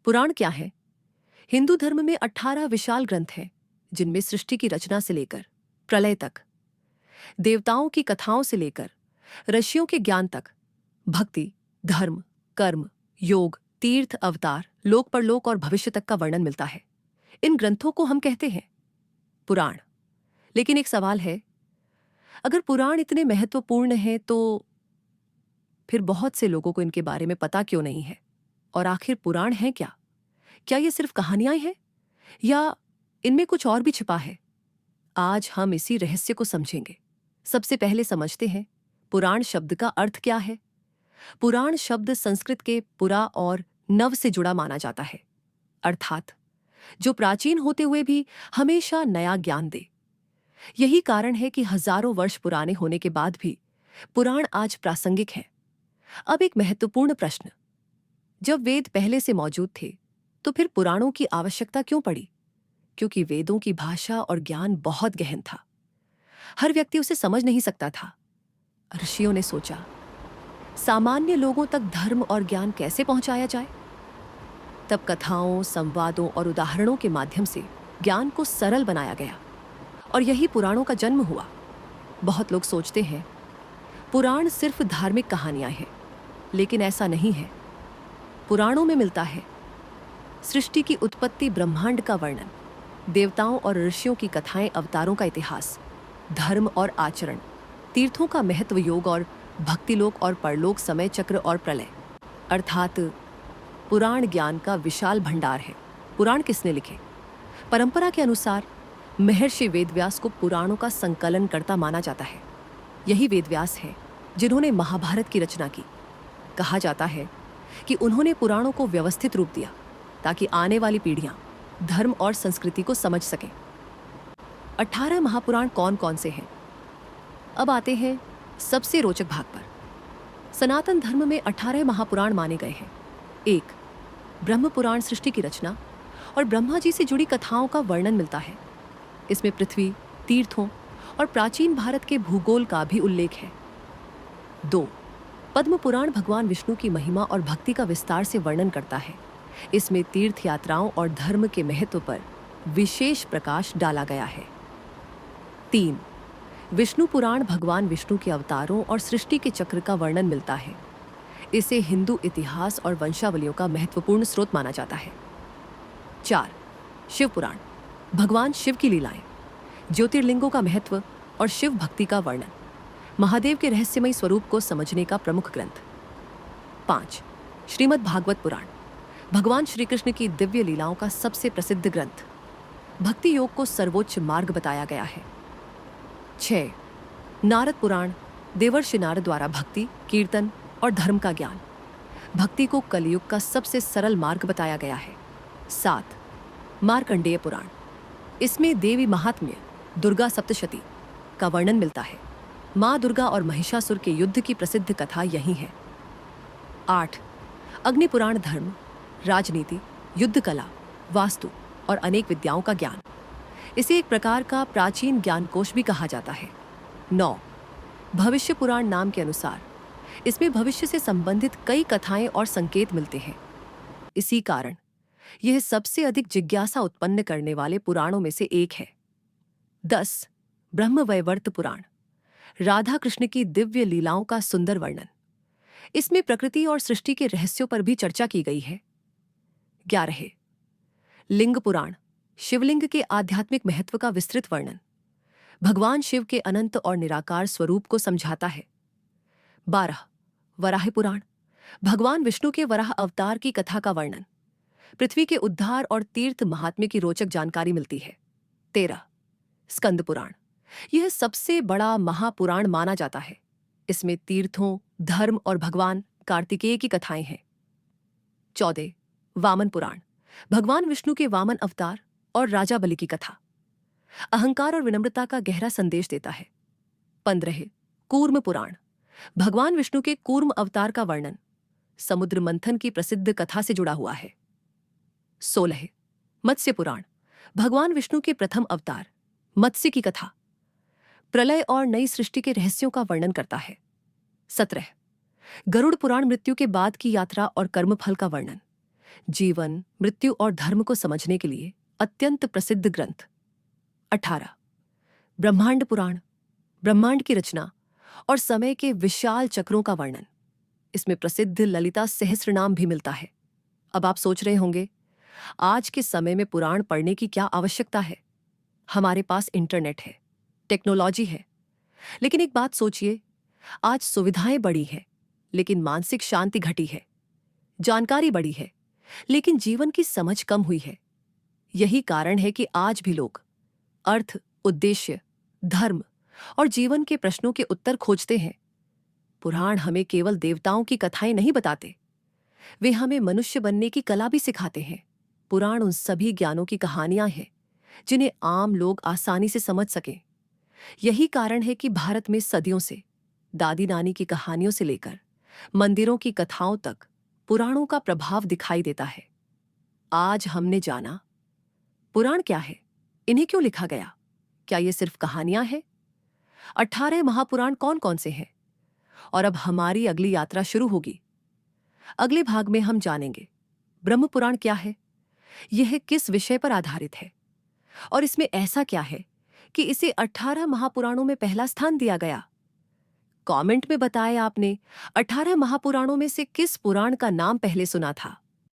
पुराण क्या है? हिंदू धर्म में 18 विशाल ग्रंथ हैं, जिनमें सृष्टि की रचना से लेकर प्रलय तक, देवताओं की कथाओं से लेकर ऋषियों के ज्ञान तक, भक्ति, धर्म, कर्म, योग, तीर्थ, अवतार, लोक परलोक और भविष्य तक का वर्णन मिलता है। इन ग्रंथों को हम कहते हैं पुराण। लेकिन एक सवाल है, अगर पुराण इतने महत्वपूर्ण हैं तो फिर बहुत से लोगों को इनके बारे में पता क्यों नहीं है? और आखिर पुराण है क्या? क्या ये सिर्फ कहानियां हैं या इनमें कुछ और भी छिपा है? आज हम इसी रहस्य को समझेंगे। सबसे पहले समझते हैं पुराण शब्द का अर्थ क्या है। पुराण शब्द संस्कृत के पुरा और नव से जुड़ा माना जाता है, अर्थात जो प्राचीन होते हुए भी हमेशा नया ज्ञान दे। यही कारण है कि हजारों वर्ष पुराने होने के बाद भी पुराण आज प्रासंगिक है। अब एक महत्वपूर्ण प्रश्न, जब वेद पहले से मौजूद थे तो फिर पुराणों की आवश्यकता क्यों पड़ी? क्योंकि वेदों की भाषा और ज्ञान बहुत गहन था, हर व्यक्ति उसे समझ नहीं सकता था। ऋषियों ने सोचा, सामान्य लोगों तक धर्म और ज्ञान कैसे पहुंचाया जाए? तब कथाओं, संवादों और उदाहरणों के माध्यम से ज्ञान को सरल बनाया गया और यही पुराणों का जन्म हुआ। बहुत लोग सोचते हैं पुराण सिर्फ धार्मिक कहानियां हैं, लेकिन ऐसा नहीं है। पुराणों में मिलता है सृष्टि की उत्पत्ति, ब्रह्मांड का वर्णन, देवताओं और ऋषियों की कथाएं, अवतारों का इतिहास, धर्म और आचरण, तीर्थों का महत्व, योग और भक्तिलोक और परलोक, समय चक्र और प्रलय। अर्थात पुराण ज्ञान का विशाल भंडार है। पुराण किसने लिखे? परंपरा के अनुसार महर्षि वेदव्यास को पुराणों का संकलन कर्ता माना जाता है। यही वेदव्यास है जिन्होंने महाभारत की रचना की। कहा जाता है कि उन्होंने पुराणों को व्यवस्थित रूप दिया ताकि आने वाली पीढ़ियां धर्म और संस्कृति को समझ सकें। 18 महापुराण कौन कौन से हैं? अब आते हैं सबसे रोचक भाग पर। सनातन धर्म में 18 महापुराण माने गए हैं। 1. ब्रह्म पुराण, सृष्टि की रचना और ब्रह्मा जी से जुड़ी कथाओं का वर्णन मिलता है। इसमें पृथ्वी, तीर्थों और प्राचीन भारत के भूगोल का भी उल्लेख है। 2. पद्म पुराण भगवान विष्णु की महिमा और भक्ति का विस्तार से वर्णन करता है। इसमें तीर्थ यात्राओं और धर्म के महत्व पर विशेष प्रकाश डाला गया है। 3. विष्णु पुराण भगवान विष्णु के अवतारों और सृष्टि के चक्र का वर्णन मिलता है। इसे हिंदू इतिहास और वंशावलियों का महत्वपूर्ण स्रोत माना जाता है। 4. शिव पुराण भगवान शिव की लीलाएं, ज्योतिर्लिंगों का महत्व और शिव भक्ति का वर्णन, महादेव के रहस्यमयी स्वरूप को समझने का प्रमुख ग्रंथ। 5. श्रीमद् भागवत पुराण भगवान श्री कृष्ण की दिव्य लीलाओं का सबसे प्रसिद्ध ग्रंथ, भक्ति योग को सर्वोच्च मार्ग बताया गया है। 6. नारद पुराण देवर्षि नारद द्वारा भक्ति, कीर्तन और धर्म का ज्ञान, भक्ति को कलयुग का सबसे सरल मार्ग बताया गया है। 7. मार्कंडेय पुराण, इसमें देवी महात्म्य, दुर्गा सप्तशती का वर्णन मिलता है। माँ दुर्गा और महिषासुर के युद्ध की प्रसिद्ध कथा यही है। 8. अग्नि पुराण धर्म, राजनीति, युद्ध कला, वास्तु और अनेक विद्याओं का ज्ञान, इसे एक प्रकार का प्राचीन ज्ञान कोश भी कहा जाता है। 9. भविष्य पुराण नाम के अनुसार इसमें भविष्य से संबंधित कई कथाएं और संकेत मिलते हैं। इसी कारण यह सबसे अधिक जिज्ञासा उत्पन्न करने वाले पुराणों में से एक है। 10. ब्रह्मवैवर्त पुराण, राधा कृष्ण की दिव्य लीलाओं का सुंदर वर्णन, इसमें प्रकृति और सृष्टि के रहस्यों पर भी चर्चा की गई है। 11. लिंग पुराण, शिवलिंग के आध्यात्मिक महत्व का विस्तृत वर्णन, भगवान शिव के अनंत और निराकार स्वरूप को समझाता है। 12. वराह पुराण, भगवान विष्णु के वराह अवतार की कथा का वर्णन, पृथ्वी के उद्धार और तीर्थ महात्म्य की रोचक जानकारी मिलती है। 13. स्कंद पुराण, यह सबसे बड़ा महापुराण माना जाता है। इसमें तीर्थों, धर्म और भगवान कार्तिकेय की कथाएं हैं। 14. वामन पुराण, भगवान विष्णु के वामन अवतार और राजा बलि की कथा, अहंकार और विनम्रता का गहरा संदेश देता है। 15. कूर्म पुराण, भगवान विष्णु के कूर्म अवतार का वर्णन, समुद्र मंथन की प्रसिद्ध कथा से जुड़ा हुआ है। 16. मत्स्य पुराण, भगवान विष्णु के प्रथम अवतार मत्स्य की कथा, प्रलय और नई सृष्टि के रहस्यों का वर्णन करता है। 17. गरुड़ पुराण, मृत्यु के बाद की यात्रा और कर्मफल का वर्णन, जीवन, मृत्यु और धर्म को समझने के लिए अत्यंत प्रसिद्ध ग्रंथ। 18 ब्रह्मांड पुराण, ब्रह्मांड की रचना और समय के विशाल चक्रों का वर्णन। इसमें प्रसिद्ध ललिता सहस्त्रनाम भी मिलता है। अब आप सोच रहे होंगे, आज के समय में पुराण पढ़ने की क्या आवश्यकता है? हमारे पास इंटरनेट है, टेक्नोलॉजी है। लेकिन एक बात सोचिए, आज सुविधाएं बढ़ी हैं, लेकिन मानसिक शांति घटी है। जानकारी बढ़ी है, लेकिन जीवन की समझ कम हुई है। यही कारण है कि आज भी लोग अर्थ, उद्देश्य, धर्म और जीवन के प्रश्नों के उत्तर खोजते हैं। पुराण हमें केवल देवताओं की कथाएं नहीं बताते, वे हमें मनुष्य बनने की कला भी सिखाते हैं। पुराण उन सभी ज्ञानों की कहानियां हैं जिन्हें आम लोग आसानी से समझ सकें। यही कारण है कि भारत में सदियों से दादी नानी की कहानियों से लेकर मंदिरों की कथाओं तक पुराणों का प्रभाव दिखाई देता है। आज हमने जाना पुराण क्या है, इन्हें क्यों लिखा गया, क्या ये सिर्फ कहानियां हैं? 18 महापुराण कौन कौन से हैं? और अब हमारी अगली यात्रा शुरू होगी। अगले भाग में हम जानेंगे ब्रह्म पुराण क्या है, यह किस विषय पर आधारित है और इसमें ऐसा क्या है कि इसे 18 महापुराणों में पहला स्थान दिया गया। कमेंट में बताएं आपने 18 महापुराणों में से किस पुराण का नाम पहले सुना था।